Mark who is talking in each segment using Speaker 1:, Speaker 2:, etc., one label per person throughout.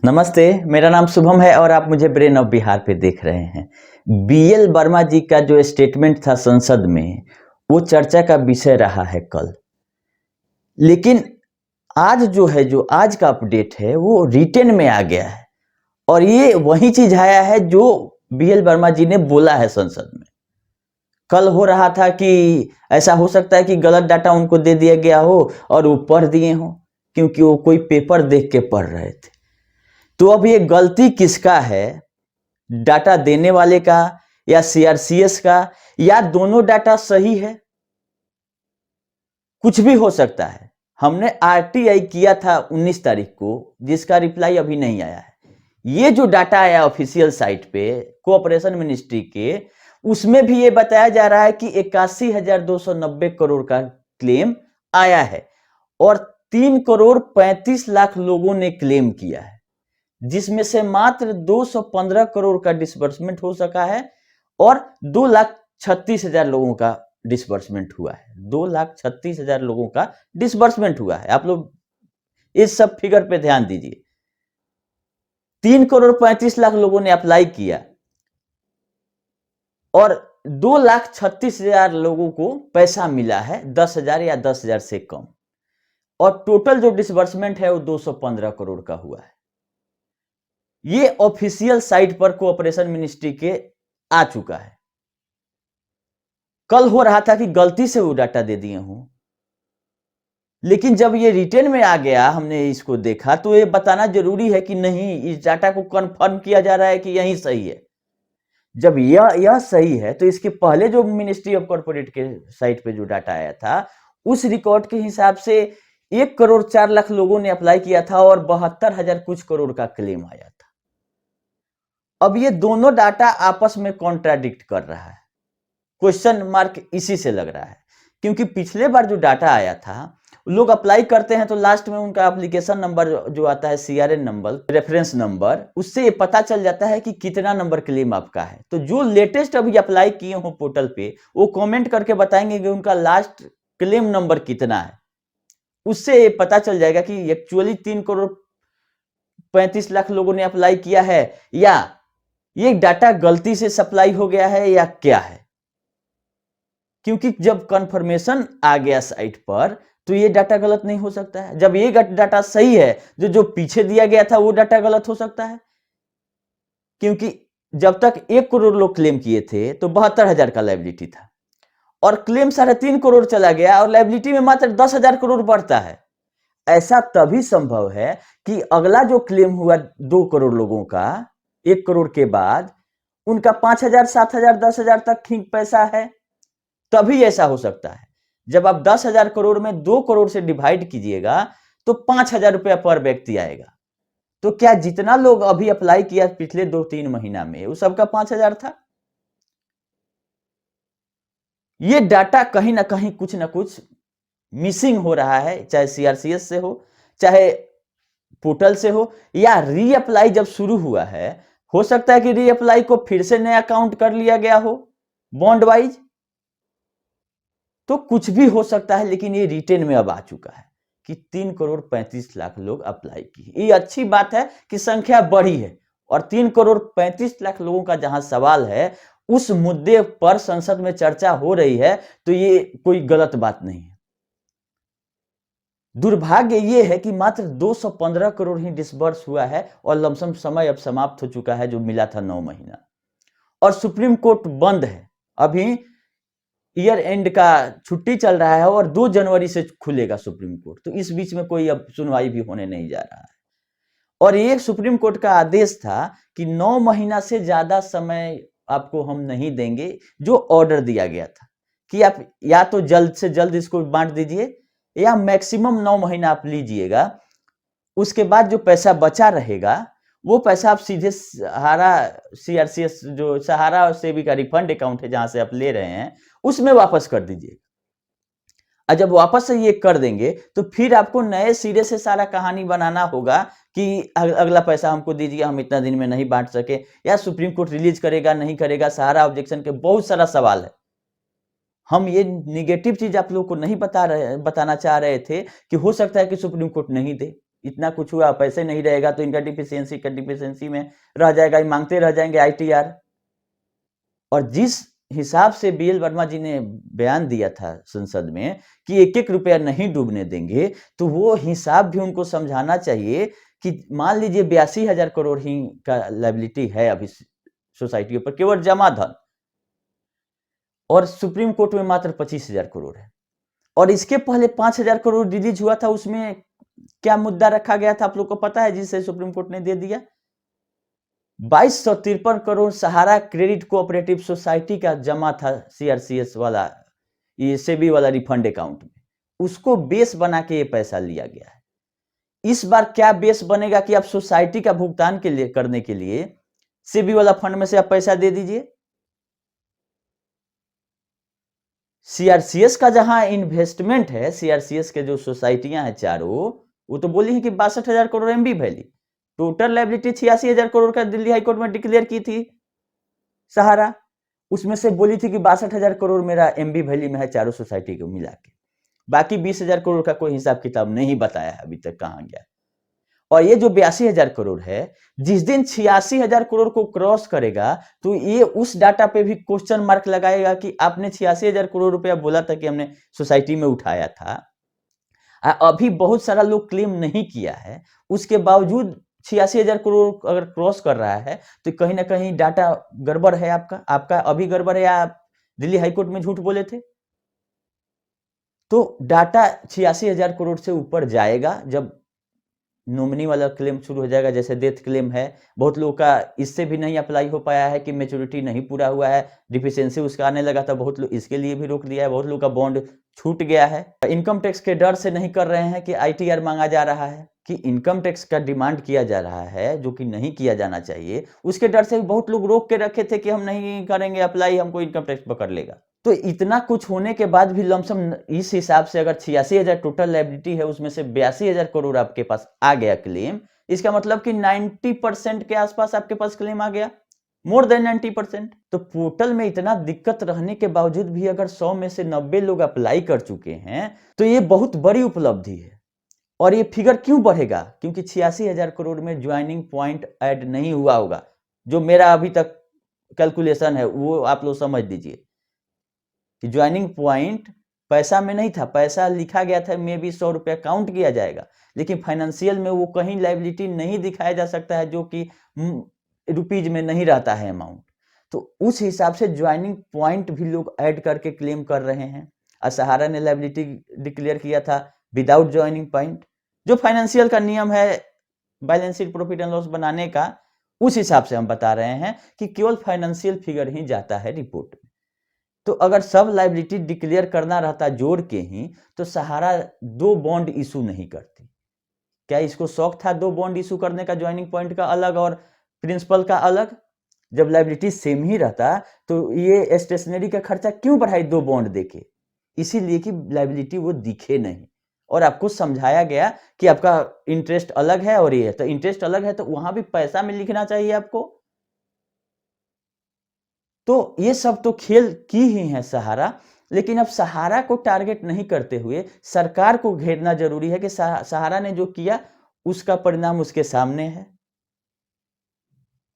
Speaker 1: नमस्ते, मेरा नाम शुभम है और आप मुझे ब्रेन ऑफ बिहार पे देख रहे हैं। बीएल वर्मा जी का जो स्टेटमेंट था संसद में, वो चर्चा का विषय रहा है कल। लेकिन आज जो है, जो आज का अपडेट है, वो रिटेन में आ गया है और ये वही चीज आया है जो बीएल वर्मा जी ने बोला है संसद में। कल हो रहा था कि ऐसा हो सकता है कि गलत डाटा उनको दे दिया गया हो और वो पढ़ दिए हो, क्योंकि वो कोई पेपर देख के पढ़ रहे थे। तो अब ये गलती किसका है? डाटा देने वाले का या सीआरसीएस का, या दोनों डाटा सही है? कुछ भी हो सकता है। हमने आरटीआई किया था 19 तारीख को, जिसका रिप्लाई अभी नहीं आया है। ये जो डाटा आया ऑफिशियल साइट पे कोऑपरेशन मिनिस्ट्री के, उसमें भी ये बताया जा रहा है कि 81,290 करोड़ का क्लेम आया है और 3,35,00,000 लोगों ने क्लेम किया है, जिसमें से मात्र 215 करोड़ का डिसबर्समेंट हो सका है और 2,36,000 लोगों का डिसबर्समेंट हुआ है। 2,36,000 लोगों का डिसबर्समेंट हुआ है। आप लोग इस सब फिगर पे ध्यान दीजिए। 3,35,00,000 लोगों ने अप्लाई किया और 2,36,000 लोगों को पैसा मिला है, 10,000 या 10,000 से कम। और टोटल जो डिसबर्समेंट है वो 215 करोड़ का हुआ है। ये ऑफिशियल साइट पर कोऑपरेशन मिनिस्ट्री के आ चुका है। कल हो रहा था कि गलती से वो डाटा दे दिए हूं, लेकिन जब ये रिटेन में आ गया, हमने इसको देखा, तो ये बताना जरूरी है कि नहीं, इस डाटा को कंफर्म किया जा रहा है कि यही सही है। जब यह सही है, तो इसके पहले जो मिनिस्ट्री ऑफ कॉर्पोरेट के साइट पे जो डाटा आया था, उस रिकॉर्ड के हिसाब से 1,04,00,000 लोगों ने अप्लाई किया था और 72,000 कुछ करोड़ का क्लेम आया था। अब ये दोनों डाटा आपस में कॉन्ट्राडिक्ट कर रहा है। क्वेश्चन मार्क इसी से लग रहा है, क्योंकि पिछले बार जो डाटा आया था, लोग अप्लाई करते हैं तो लास्ट में उनका एप्लीकेशन नंबर जो आता है, सीआरएन नंबर, रेफरेंस नंबर, उससे ये पता चल जाता है कि कितना नंबर क्लेम आपका है। तो जो लेटेस्ट अभी अप्लाई किए हो पोर्टल पे, वो कमेंट करके बताएंगे कि उनका लास्ट क्लेम नंबर कितना है। उससे ये पता चल जाएगा कि एक्चुअली 3,35,00,000 लोगों ने अप्लाई किया है, या ये डाटा गलती से सप्लाई हो गया है, या क्या है। क्योंकि जब कंफर्मेशन आ गया साइट पर, तो ये डाटा गलत नहीं हो सकता है। जब ये डाटा सही है, जो पीछे दिया गया था वो डाटा गलत हो सकता है। क्योंकि जब तक 1 करोड़ लोग क्लेम किए थे तो 72,000 का लायबिलिटी था, और क्लेम 3.5 करोड़ चला गया और लायबिलिटी में मात्र 10,000 करोड़ बढ़ता है। ऐसा तभी संभव है कि अगला जो क्लेम हुआ 2 करोड़ लोगों का 1 करोड़ के बाद, उनका 5,000, 7,000, 10,000 तक ठीक पैसा है, तभी ऐसा हो सकता है। जब आप 10,000 करोड़ में 2 करोड़ से डिवाइड कीजिएगा तो 5,000 रुपया पर व्यक्ति आएगा। तो क्या जितना लोग अभी अप्लाई किया पिछले 2-3 महीना में, वो सबका 5,000 था? ये डाटा कहीं ना कहीं कुछ ना कुछ मिसिंग हो रहा है, चाहे सीआरसीएस से हो, चाहे पोर्टल से हो, या रीअप्लाई जब शुरू हुआ है, हो सकता है कि रीअप्लाई को फिर से नया काउंट कर लिया गया हो बॉन्ड वाइज। तो कुछ भी हो सकता है, लेकिन ये रिटेन में अब आ चुका है कि 3,35,00,000 लोग अप्लाई किए। ये अच्छी बात है कि संख्या बढ़ी है, और 3,35,00,000 लोगों का जहां सवाल है, उस मुद्दे पर संसद में चर्चा हो रही है, तो ये कोई गलत बात नहीं है। दुर्भाग्य ये है कि मात्र 215 करोड़ ही डिसबर्स हुआ है और लमसम समय अब समाप्त हो चुका है, जो मिला था 9 महीना, और सुप्रीम कोर्ट बंद है। अभी ईयर एंड का छुट्टी चल रहा है और 2 जनवरी से खुलेगा सुप्रीम कोर्ट, तो इस बीच में कोई अब सुनवाई भी होने नहीं जा रहा है। और ये सुप्रीम कोर्ट का आदेश था कि 9 महीना से ज्यादा समय आपको हम नहीं देंगे, जो ऑर्डर दिया गया था कि आप या तो जल्द से जल्द इसको बांट दीजिए, या मैक्सिमम 9 महीना आप लीजिएगा। उसके बाद जो पैसा बचा रहेगा, वो पैसा आप सीधे सहारा सीआरसीएस, जो सहारा और सेवी का रिफंड अकाउंट है जहां से आप ले रहे हैं, उसमें वापस कर दीजिए। और जब वापस से ये कर देंगे, तो फिर आपको नए सिरे से सारा कहानी बनाना होगा कि अगला पैसा हमको दीजिए, हम इतना दिन में नहीं बांट सके, या सुप्रीम कोर्ट रिलीज करेगा नहीं करेगा, सहारा ऑब्जेक्शन के बहुत सारा सवाल है। हम ये निगेटिव चीज आप लोगों को नहीं बताना चाह रहे थे कि हो सकता है कि सुप्रीम कोर्ट नहीं दे, इतना कुछ हुआ, पैसे नहीं रहेगा तो इनका डिफिशियंसी में रह जाएगा, मांगते रह जाएंगे आईटीआर। और जिस हिसाब से बीएल वर्मा जी ने बयान दिया था संसद में कि 1-1 रुपया नहीं डूबने देंगे, तो वो हिसाब भी उनको समझाना चाहिए कि मान लीजिए 82,000 करोड़ ही का लायबिलिटी है अभी सोसाइटियों पर, केवल जमा धन, और सुप्रीम कोर्ट में मात्र 25,000 करोड़ है। और इसके पहले 5,000 करोड़ रिलीज हुआ था, उसमें क्या मुद्दा रखा गया था आप लोग को पता है, जिसे सुप्रीम कोर्ट ने दे दिया? 2253 करोड़ सहारा क्रेडिट कोऑपरेटिव सोसाइटी का जमा था सीआरसीएस वाला, ये सेबी वाला रिफंड अकाउंट में, उसको बेस बना के ये पैसा लिया गया है। इस बार क्या बेस बनेगा कि आप सोसाइटी का भुगतान के लिए करने के लिए सेबी वाला फंड में से आप पैसा दे दीजिए। सीआरसीएस का जहां इन्वेस्टमेंट है, सीआरसीएस के जो सोसाइटियां हैं चारों, वो तो बोली है कि 62,000 crore MB valley, total liability 86,000 crore का दिल्ली हाईकोर्ट में डिक्लेयर की थी सहारा, उसमें से बोली थी कि 62,000 करोड़ मेरा एमबी वैली में है चारों सोसाइटी को मिला के, बाकी 20,000 करोड़ का कोई हिसाब किताब नहीं बताया है अभी तक कहां गया। और ये जो 82,000 करोड़ है, जिस दिन 86,000 करोड़ को क्रॉस करेगा तो ये उस डाटा पे भी क्वेश्चन मार्क लगाएगा कि आपने 86,000 करोड़ रुपया बोला था कि हमने सोसाइटी में उठाया था, अभी बहुत सारा लोग क्लेम नहीं किया है, उसके बावजूद 86,000 करोड़ अगर क्रॉस कर रहा है तो कहीं ना कहीं डाटा गड़बड़ है आपका अभी गड़बड़ है, या आप दिल्ली हाईकोर्ट में झूठ बोले थे। तो डाटा 86,000 करोड़ से ऊपर जाएगा जब नॉमिनी वाला क्लेम शुरू हो जाएगा, जैसे डेथ क्लेम है, बहुत लोगों का इससे भी नहीं अप्लाई हो पाया है कि मैच्योरिटी नहीं पूरा हुआ है, डिफिशियंसी उसका आने लगा था, बहुत लोग इसके लिए भी रोक दिया है, बहुत लोग का बॉन्ड छूट गया है। इनकम टैक्स के डर से नहीं कर रहे हैं कि आईटीआर मांगा जा रहा है, कि इनकम टैक्स का डिमांड किया जा रहा है जो कि नहीं किया जाना चाहिए, उसके डर से बहुत लोग रोक के रखे थे कि हम नहीं करेंगे अप्लाई, हमको इनकम टैक्स पकड़ लेगा। तो इतना कुछ होने के बाद भी लमसम इस हिसाब से अगर 86,000 टोटल लायबिलिटी है, उसमें से 82,000 करोड़ आपके पास आ गया क्लेम, इसका मतलब कि 90% के आसपास आपके पास क्लेम आ गया, मोर देन 90%। तो पोर्टल में इतना दिक्कत रहने के बावजूद भी अगर 100 में से 90 लोग अप्लाई कर चुके हैं तो ये बहुत बड़ी उपलब्धि है। और ये फिगर क्यों बढ़ेगा? क्योंकि 86,000 करोड़ में ज्वाइनिंग पॉइंट ऐड नहीं हुआ होगा, जो मेरा अभी तक कैलकुलेशन है वो आप लोग समझ लीजिए कि ज्वाइनिंग पॉइंट पैसा में नहीं था, पैसा लिखा गया था मे बी 100 रुपया काउंट किया जाएगा, लेकिन फाइनेंशियल में वो कहीं लायबिलिटी नहीं दिखाया जा सकता है जो कि रुपीज में नहीं रहता है अमाउंट, तो उस हिसाब से ज्वाइनिंग पॉइंट भी लोग ऐड करके क्लेम कर रहे हैं। सहारा ने लायबिलिटी डिक्लेयर किया था विदाउट ज्वाइनिंग पॉइंट, जो फाइनेंशियल का नियम है balance sheet profit and loss बनाने का, उस हिसाब से हम बता रहे हैं कि केवल फाइनेंशियल फिगर ही जाता है रिपोर्ट में। तो अगर सब लायबिलिटी डिक्लेयर करना रहता जोड़ के ही, तो सहारा 2 बॉन्ड इशू नहीं करती। क्या इसको शौक था 2 बॉन्ड इशू करने का, ज्वाइनिंग पॉइंट का अलग और प्रिंसिपल का अलग? जब लायबिलिटी सेम ही रहता तो ये स्टेशनरी का खर्चा क्यों बढ़ाई 2 बॉन्ड देके? इसीलिए कि लायबिलिटी वो दिखे नहीं, और आपको समझाया गया कि आपका इंटरेस्ट अलग है और ये, तो इंटरेस्ट अलग है तो वहां भी पैसा में लिखना चाहिए आपको। तो ये सब तो खेल की ही है सहारा, लेकिन अब सहारा को टारगेट नहीं करते हुए सरकार को घेरना जरूरी है कि सहारा ने जो किया उसका परिणाम उसके सामने है।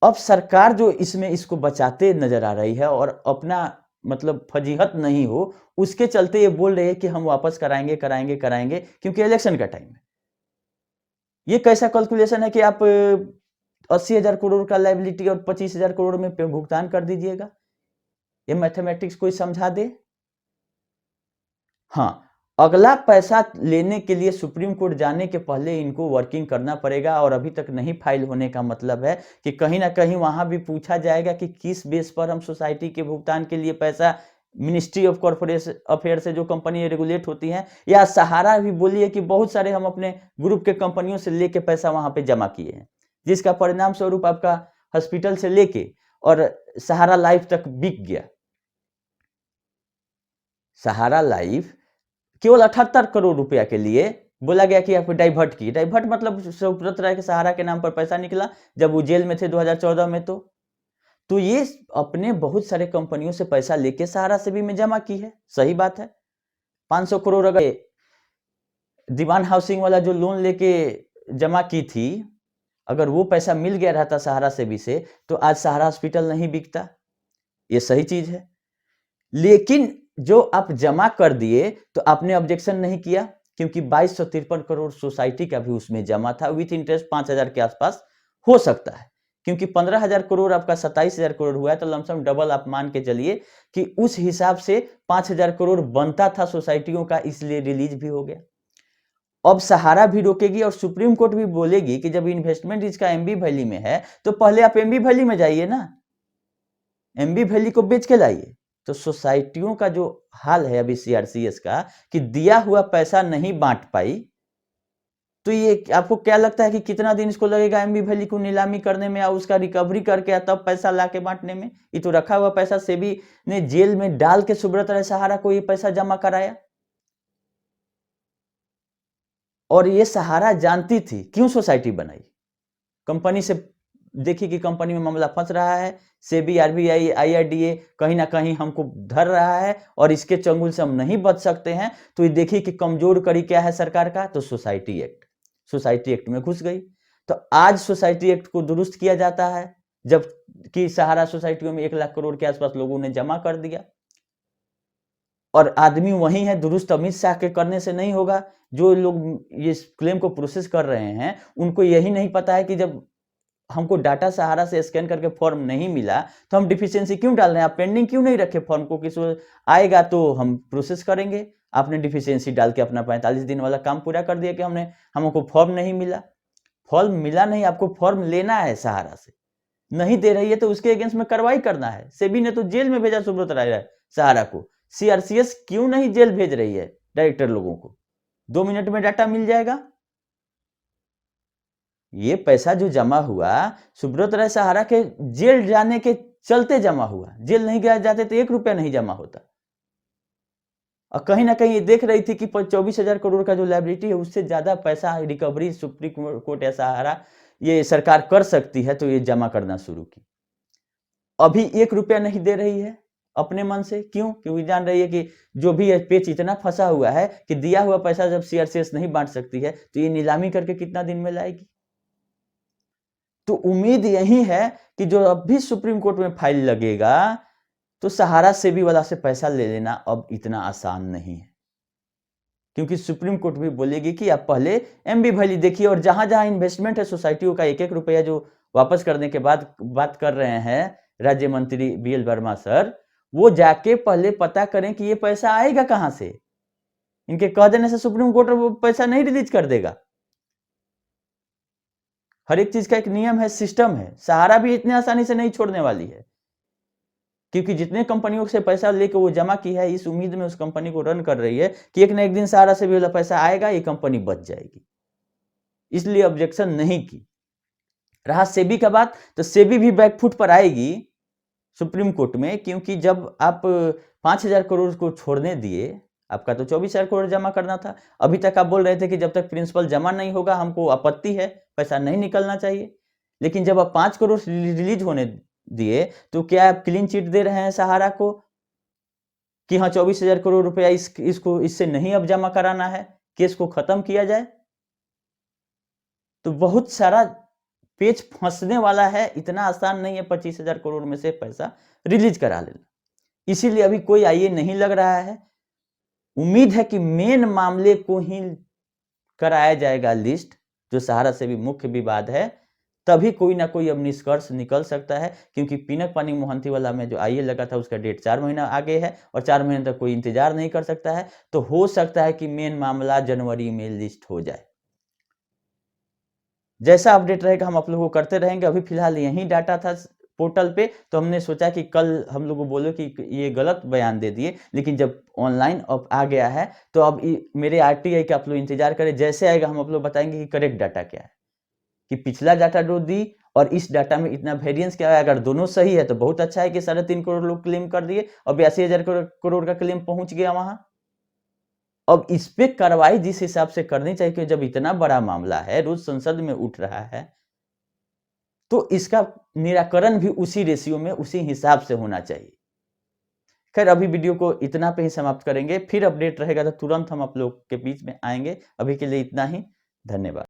Speaker 1: अब सरकार जो इसमें इसको बचाते नजर आ रही है और अपना मतलब फजीहत नहीं हो उसके चलते ये बोल रहे हैं कि हम वापस कराएंगे कराएंगे कराएंगे, क्योंकि इलेक्शन का टाइम है। ये कैसा कैलकुलेशन है कि आप 80,000 करोड़ का लायबिलिटी और 25,000 करोड़ में भुगतान कर दीजिएगा? ये मैथमेटिक्स कोई समझा दे। हाँ, अगला पैसा लेने के लिए सुप्रीम कोर्ट जाने के पहले इनको वर्किंग करना पड़ेगा, और अभी तक नहीं फाइल होने का मतलब है कि कहीं ना कहीं वहां भी पूछा जाएगा कि किस बेस पर हम सोसाइटी के भुगतान के लिए पैसा मिनिस्ट्री ऑफ कॉर्पोरेट अफेयर से जो कंपनी रेगुलेट होती हैं, या सहारा भी बोली है कि बहुत सारे हम अपने ग्रुप के कंपनियों से लेके पैसा वहां पे जमा किए हैं, जिसका परिणाम स्वरूप आपका हॉस्पिटल से लेके और सहारा लाइफ तक बिक गया। सहारा लाइफ केवल 78 करोड़ रुपया के लिए बोला गया कि आप डाइवर्ट की, डाइवर्ट मतलब सुब्रत राय के सहारा के नाम पर पैसा निकला जब वो जेल में थे 2014 में। तो ये अपने बहुत सारे कंपनियों से पैसा लेके सहारा से भी में जमा की है, सही बात है। 500 करोड़ अगर दीवान हाउसिंग वाला जो लोन लेके जमा की थी, अगर वो पैसा मिल गया रहता सहारा सेवी से, तो आज सहारा हॉस्पिटल नहीं बिकता। ये सही चीज है। लेकिन जो आप जमा कर दिए तो आपने ऑब्जेक्शन नहीं किया, क्योंकि 2253 करोड़ सोसाइटी का भी उसमें जमा था, विथ इंटरेस्ट 5000 के आसपास हो सकता है, क्योंकि 15,000 करोड़ आपका 27,000 करोड़ हुआ है, तो लमसम डबल आप मान के चलिए कि उस हिसाब से 5,000 करोड़ बनता था सोसाइटियों का, इसलिए रिलीज भी हो गया। अब सहारा भी रोकेगी और सुप्रीम कोर्ट भी बोलेगी कि जब इन्वेस्टमेंट इसका एमबी वैली में है, तो पहले आप एमबी वैली में जाइए ना, एमबी वैली को बेच के लाइए। तो सोसाइटियों का जो हाल है अभी सीआरसीएस का, कि दिया हुआ पैसा नहीं बांट पाई, तो ये आपको क्या लगता है कि कितना दिन इसको लगेगा एमबी वैली को नीलामी करने में, या उसका रिकवरी करके तब पैसा ला के बांटने में? ये तो रखा हुआ पैसा सेबी ने जेल में डाल के सुब्रत राय सहारा को ये पैसा जमा कराया। और ये सहारा जानती थी, क्यों सोसाइटी बनाई? कंपनी से देखी कि कंपनी में मामला फंस रहा है, सेबी, आरबीआई, आईआरडीए कहीं ना कहीं हमको धर रहा है और इसके चंगुल से हम नहीं बच सकते हैं, तो ये देखी कि कमजोर कड़ी क्या है सरकार का, तो सोसाइटी एक्ट में घुस गई। तो आज सोसाइटी एक्ट को दुरुस्त किया जाता है, जबकि सहारा सोसाइटियों में 1 लाख करोड़ के आसपास लोगों ने जमा कर दिया, और आदमी वही है। दुरुस्त अमित शाह के करने से नहीं होगा। जो लोग ये क्लेम को प्रोसेस कर रहे हैं, उनको यही नहीं पता है कि जब हमको डाटा सहारा से स्कैन करके फॉर्म नहीं मिला, तो हम डिफिशियंसी क्यों डाल रहे हैं? आप पेंडिंग क्यों नहीं रखे फॉर्म को, किसी आएगा तो हम प्रोसेस करेंगे। आपने डिफिशियंसी डाल के अपना 45 दिन वाला काम पूरा कर दिया कि हमको फॉर्म नहीं मिला। फॉर्म मिला नहीं, आपको फॉर्म लेना है सहारा से, नहीं दे रही है तो उसके अगेंस्ट में कार्रवाई करना है। सेबी ने तो जेल में भेजा सुब्रत राय सहारा को, सीआरसीएस क्यों नहीं जेल भेज रही है डायरेक्टर लोगों को? 2 मिनट में डाटा मिल जाएगा। ये पैसा जो जमा हुआ, सुब्रत राय सहारा के जेल जाने के चलते जमा हुआ। जेल नहीं गया जाते तो 1 रुपया नहीं जमा होता। और कहीं ना कहीं ये देख रही थी कि 24,000 करोड़ का जो लायबिलिटी है, उससे ज्यादा पैसा रिकवरी सुप्रीम कोर्ट या सहारा ये सरकार कर सकती है, तो ये जमा करना शुरू की। अभी 1 रुपया नहीं दे रही है अपने मन से। क्यों? क्योंकि जान रही है कि जो भी पेच इतना फंसा हुआ है कि दिया हुआ पैसा जब सीआरसीएस नहीं बांट सकती है, तो ये नीलामी करके कितना दिन में लाएगी? तो उम्मीद यही है कि जो अब भी सुप्रीम कोर्ट में फाइल लगेगा, तो सहारा सेबी वाला से पैसा ले लेना अब इतना आसान नहीं है, क्योंकि सुप्रीम कोर्ट भी बोलेगी कि आप पहले एमबी वैली देखिए, और जहां जहां इन्वेस्टमेंट है सोसाइटियों का 1-1 रुपया जो वापस करने के बाद बात कर रहे हैं राज्य मंत्री बीएल वर्मा सर, वो जाके पहले पता करें कि ये पैसा आएगा कहां से। इनके कह देने से सुप्रीम कोर्ट वो पैसा नहीं रिलीज कर देगा। हर एक चीज का एक नियम है, सिस्टम है। सहारा भी इतनी आसानी से नहीं छोड़ने वाली है, क्योंकि जितने कंपनियों से पैसा लेकर वो जमा की है, इस उम्मीद में उस कंपनी को रन कर रही है कि एक ना एक दिन सहारा से भी वाला पैसा आएगा, ये कंपनी बच जाएगी, इसलिए ऑब्जेक्शन नहीं की। रहा सेबी का बात, तो सेबी भी बैकफुट पर आएगी सुप्रीम कोर्ट में, क्योंकि जब आप 5,000 करोड़ को छोड़ने दिए, आपका तो 24,000 करोड़ जमा करना था। अभी तक आप बोल रहे थे कि जब तक प्रिंसिपल जमा नहीं होगा हमको आपत्ति है, पैसा नहीं निकलना चाहिए। लेकिन जब आप 5 करोड़ रिलीज होने दिए, तो क्या आप क्लीन चिट दे रहे हैं सहारा को कि हाँ 24,000 करोड़ रुपया इसको इससे नहीं अब जमा कराना है, केस को खत्म किया जाए? तो बहुत सारा पेच फंसने वाला है, इतना आसान नहीं है 25,000 करोड़ में से पैसा रिलीज करा लेना। इसीलिए अभी कोई आईए नहीं लग रहा है। उम्मीद है कि मेन मामले को ही कराया जाएगा लिस्ट, जो सहारा से भी मुख्य विवाद है, तभी कोई ना कोई अब निष्कर्ष निकल सकता है। क्योंकि पिनक पानी मोहंती वाला में जो आईए लगा था, उसका डेट 4 महीना आगे है, और 4 महीने तक कोई इंतजार नहीं कर सकता है। तो हो सकता है कि मेन मामला जनवरी में लिस्ट हो जाए। जैसा अपडेट रहेगा हम आप लोगों को करते रहेंगे। अभी फिलहाल यही डाटा था पोर्टल पे, तो हमने सोचा कि कल हम लोग बोलो कि ये गलत बयान दे दिए, लेकिन जब ऑनलाइन अब आ गया है, तो अब मेरे आरटीआई का आप लोग इंतजार करें। जैसे आएगा हम आप लोग बताएंगे कि करेक्ट डाटा क्या है, कि पिछला डाटा जो दी और इस डाटा में इतना वेरिएंस क्या है। अगर दोनों सही है तो बहुत अच्छा है कि 3.5 करोड़ लोग क्लेम कर दिए और 82,000 करोड़ का क्लेम पहुंच गया वहां। अब इस पे कार्रवाई जिस हिसाब से करनी चाहिए, कि जब इतना बड़ा मामला है, रोज संसद में उठ रहा है, तो इसका निराकरण भी उसी रेशियो में, उसी हिसाब से होना चाहिए। खैर, अभी वीडियो को इतना पे ही समाप्त करेंगे। फिर अपडेट रहेगा तो तुरंत हम आप लोग के बीच में आएंगे। अभी के लिए इतना ही। धन्यवाद।